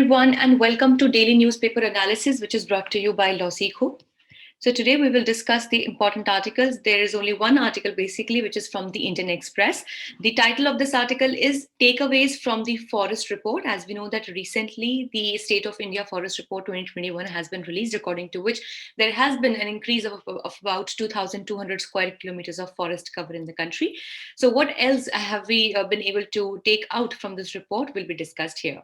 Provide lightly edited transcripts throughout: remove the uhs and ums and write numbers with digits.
everyone, and welcome to Daily Newspaper Analysis, which is brought to you by LawSikho. So today we will discuss the important articles. There is only one article basically, which is from the Indian Express. The title of this article is Takeaways from the Forest Report. As we know that recently the State of India Forest Report 2021 has been released, according to which there has been an increase of about 2,200 square kilometers of forest cover in the country. So what else have we been able to take out from this report will be discussed here.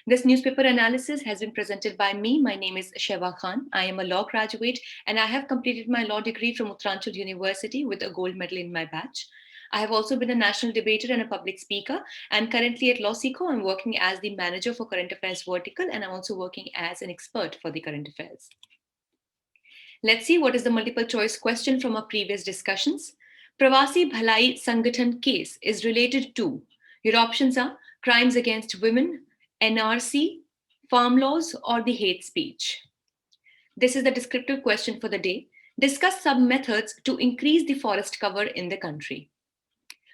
This newspaper analysis has been presented by me. My name is Sheva Khan. I am a law graduate and I have completed my law degree from Uttaranchal University with a gold medal in my batch. I have also been a national debater and a public speaker. And currently at LawSikho, I'm working as the manager for current affairs vertical, and I'm also working as an expert for the current affairs. Let's see what is the multiple choice question from our previous discussions. Pravasi Bhalai Sangathan case is related to. Your options are crimes against women, NRC, farm laws, or the hate speech. This is the descriptive question for the day. Discuss some methods to increase the forest cover in the country.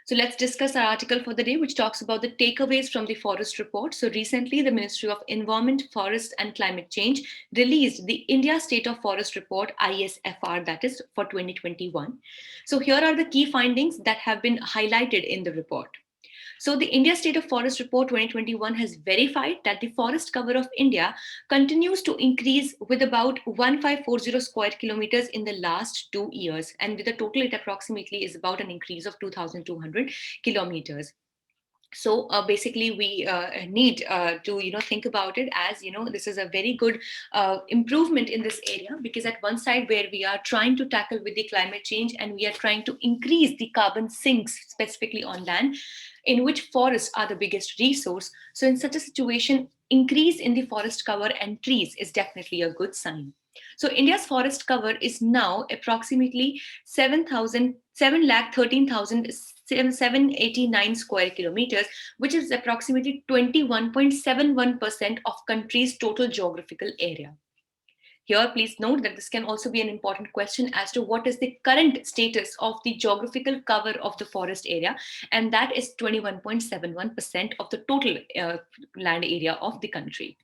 So let's discuss our article for the day, which talks about the takeaways from the forest report. So recently, the Ministry of Environment, Forest and Climate Change released the India State of Forest Report, ISFR, that is for 2021. So here are the key findings that have been highlighted in the report. So the India State of Forest Report 2021 has verified that the forest cover of India continues to increase with about 1540 square kilometers in the last 2 years. And with the total, it approximately is about an increase of 2,200 kilometers. So basically we need to think about it as this is a very good improvement in this area, because at one side where we are trying to tackle with the climate change and we are trying to increase the carbon sinks specifically on land, in which forests are the biggest resource. So in such a situation, increase in the forest cover and trees is definitely a good sign. So India's forest cover is now approximately 7,13,789 square kilometers, which is approximately 21.71% of country's total geographical area. Here, please note that this can also be an important question as to what is the current status of the geographical cover of the forest area, and that is 21.71% of the total land area of the country.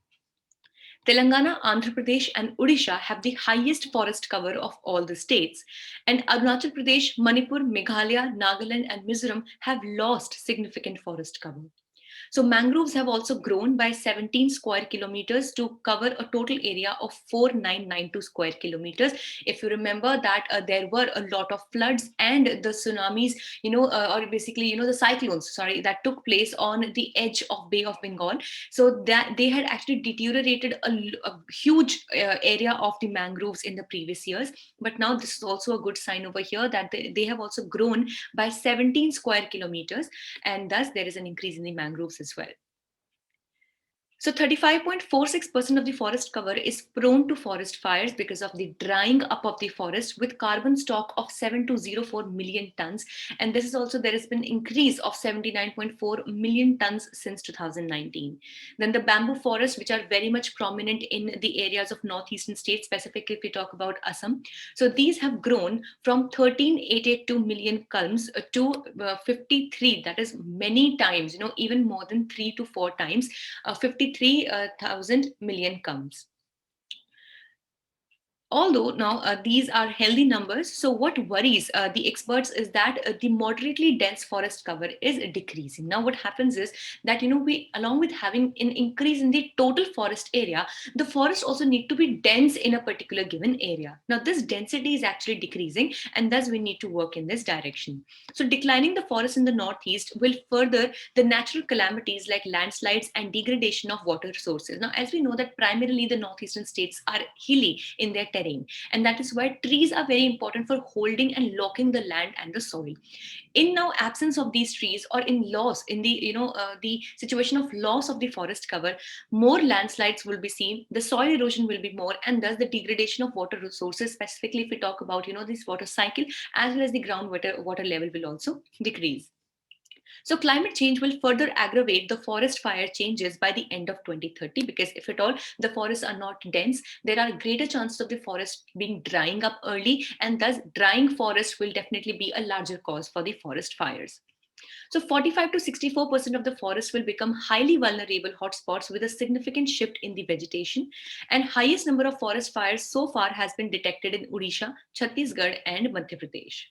Telangana, Andhra Pradesh, and Odisha have the highest forest cover of all the states. And Arunachal Pradesh, Manipur, Meghalaya, Nagaland, and Mizoram have lost significant forest cover. So mangroves have also grown by 17 square kilometers to cover a total area of 4992 square kilometers. If you remember that there were a lot of floods and the tsunamis, or basically, the cyclones, that took place on the edge of Bay of Bengal. So that they had actually deteriorated a huge area of the mangroves in the previous years. But now this is also a good sign over here that they have also grown by 17 square kilometers, and thus there is an increase in the mangroves as well. So 35.46% of the forest cover is prone to forest fires because of the drying up of the forest, with carbon stock of 7204 million tons. And this is also, there has been increase of 79.4 million tons since 2019. Then the bamboo forests, which are very much prominent in the areas of northeastern states, specifically if we talk about Assam. So these have grown from 13,882 million culms to 53, that is many times, even more than 3 to 4 times, 53,000 million comes. Although now these are healthy numbers, so what worries the experts is that the moderately dense forest cover is decreasing. Now what happens is that we, along with having an increase in the total forest area, the forest also need to be dense in a particular given area. Now this density is actually decreasing, and thus we need to work in this direction. So declining the forest in the northeast will further the natural calamities like landslides and degradation of water sources. Now as we know that primarily the northeastern states are hilly in their terrain, and that is why trees are very important for holding and locking the land and the soil. In now absence of these trees, or in loss in the the situation of loss of the forest cover, more landslides will be seen, the soil erosion will be more, and thus the degradation of water resources, specifically if we talk about this water cycle, as well as the groundwater water level will also decrease. So climate change will further aggravate the forest fire changes by the end of 2030, because if at all the forests are not dense, there are greater chances of the forest being drying up early, and thus drying forest will definitely be a larger cause for the forest fires. So 45 to 64% of the forest will become highly vulnerable hotspots with a significant shift in the vegetation. And highest number of forest fires so far has been detected in Odisha, Chhattisgarh, and Madhya Pradesh.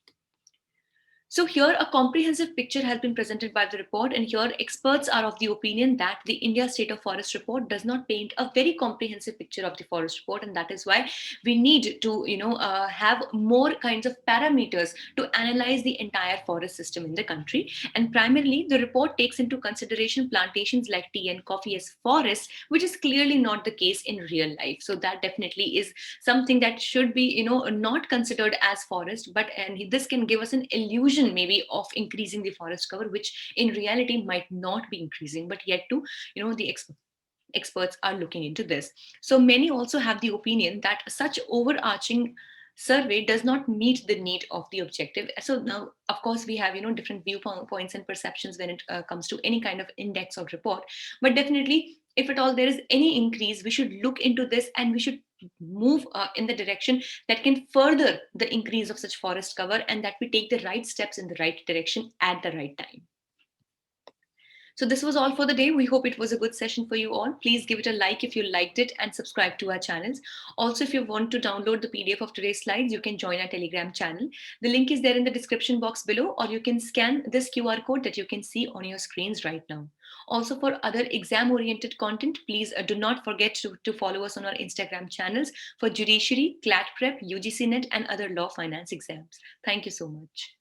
So here a comprehensive picture has been presented by the report, and here experts are of the opinion that the India State of Forest report does not paint a very comprehensive picture of the forest report, and that is why we need to have more kinds of parameters to analyze the entire forest system in the country. And primarily the report takes into consideration plantations like tea and coffee as forests, which is clearly not the case in real life. So that definitely is something that should be not considered as forest, but and this can give us an illusion maybe of increasing the forest cover, which in reality might not be increasing, but yet to the experts are looking into this. So many also have the opinion that such overarching survey does not meet the need of the objective. So now of course we have different viewpoints and perceptions when it comes to any kind of index or report, but definitely if at all there is any increase, we should look into this and we should move in the direction that can further the increase of such forest cover, and that we take the right steps in the right direction at the right time. So this was all for the day. We hope it was a good session for you all. Please give it a like if you liked it and subscribe to our channels. Also, if you want to download the PDF of today's slides, you can join our Telegram channel. The link is there in the description box below, or you can scan this QR code that you can see on your screens right now. Also, for other exam-oriented content, please do not forget to follow us on our Instagram channels for Judiciary, CLAT Prep, UGC Net, and other law finance exams. Thank you so much.